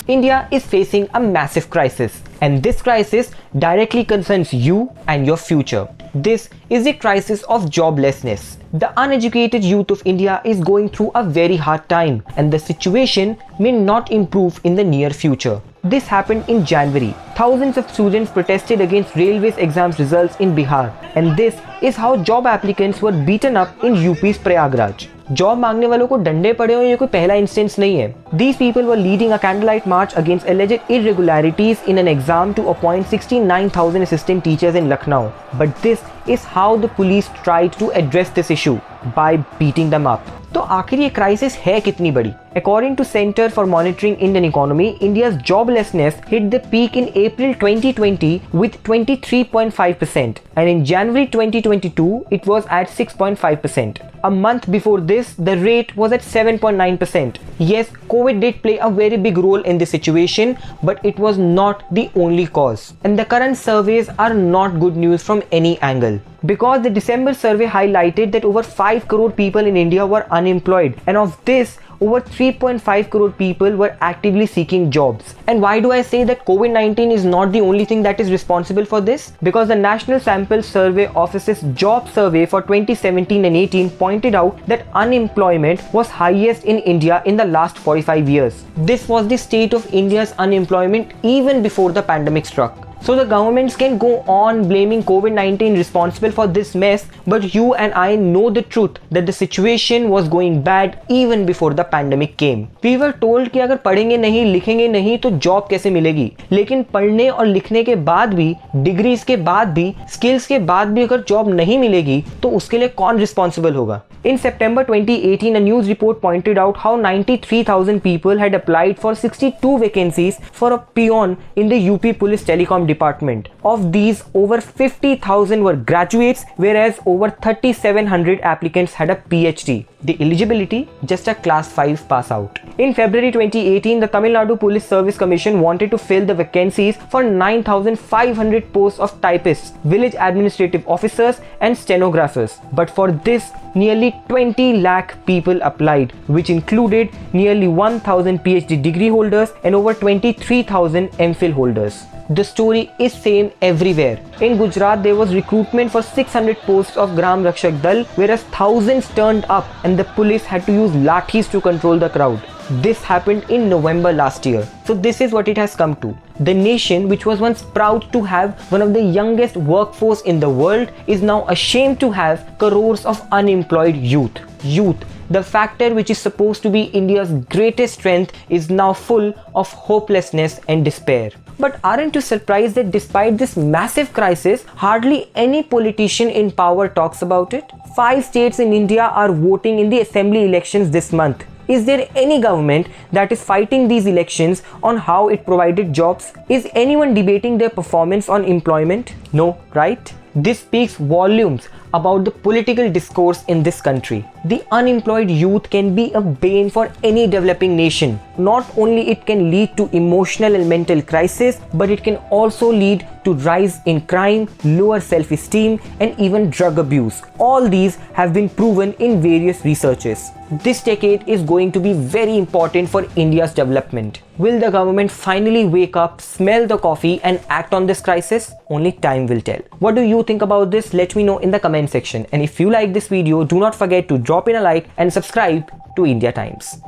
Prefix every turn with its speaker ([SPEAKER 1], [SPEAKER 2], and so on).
[SPEAKER 1] India is facing a massive crisis, and this crisis directly concerns you and your future. This is the crisis of joblessness. The uneducated youth of India is going through a very hard time, and the situation may not improve in the near future. This happened in January. Thousands of students protested against railways exams results in Bihar, and this is how job applicants were beaten up in UP's Prayagraj. Job मांगने वालों को डंडे पड़े हो ये कोई पहला instance नहीं है. These people were leading a candlelight march against alleged irregularities in an exam to appoint 69,000 assistant teachers in Lucknow. But this is how the police tried to address this issue, by beating them up. तो आखिर ये crisis है कितनी बड़ी? According to Center for Monitoring Indian Economy, India's joblessness hit the peak in April 2020 with 23.5%, and in January 2022 it was at 6.5%. A month before this, the rate was at 7.9%. Yes, COVID did play a very big role in this situation, but it was not the only cause. And the current surveys are not good news from any angle. Because the December survey highlighted that over 5 crore people in India were unemployed, and of this, over 3.5 crore people were actively seeking jobs. And why do I say that COVID-19 is not the only thing that is responsible for this? Because the National Sample Survey Office's job survey for 2017 and 18 pointed out that unemployment was highest in India in the last 45 years. This was the state of India's unemployment even before the pandemic struck. So the governments can go on blaming COVID-19 responsible for this mess, but you and I know the truth that the situation was going bad even before the pandemic came. We were told कि अगर पढ़ेंगे नहीं लिखेंगे नहीं तो job कैसे मिलेगी, लेकिन पढ़ने और लिखने के बाद भी, डिग्रीज के बाद भी, स्किल्स के बाद भी अगर जॉब नहीं मिलेगी तो उसके लिए कौन रिस्पॉन्सिबल होगा? In September 2018, a news report pointed out how 93,000 people had applied for 62 vacancies for a peon in the UP Police Telecom Department. Of these, over 50,000 were graduates, whereas over 3,700 applicants had a PhD. The eligibility, just a class 5 pass out. In February 2018, the Tamil Nadu Police Service Commission wanted to fill the vacancies for 9,500 posts of typists, village administrative officers and stenographers. But for this, nearly 20 lakh people applied, which included nearly 1,000 PhD degree holders and over 23,000 MPhil holders. The story is same everywhere. In Gujarat, there was recruitment for 600 posts of Gram Rakshak Dal, whereas thousands turned up and the police had to use lathis to control the crowd. This happened in November last year. So this is what it has come to. The nation, which was once proud to have one of the youngest workforce in the world, is now ashamed to have crores of unemployed youth. Youth, the factor which is supposed to be India's greatest strength, is now full of hopelessness and despair. But aren't you surprised that despite this massive crisis, hardly any politician in power talks about it? 5 states in India are voting in the assembly elections this month. Is there any government that is fighting these elections on how it provided jobs? Is anyone debating their performance on employment? No, right? This speaks volumes about the political discourse in this country. The unemployed youth can be a bane for any developing nation. Not only it can lead to emotional and mental crisis, but it can also lead to rise in crime, lower self-esteem, and even drug abuse. All these have been proven in various researches. This decade is going to be very important for India's development. Will the government finally wake up, smell the coffee, and act on this crisis? Only time will tell. What do you think about this? Let me know in the comment section. And if you like this video, do not forget to drop in a like and subscribe to Indiatimes.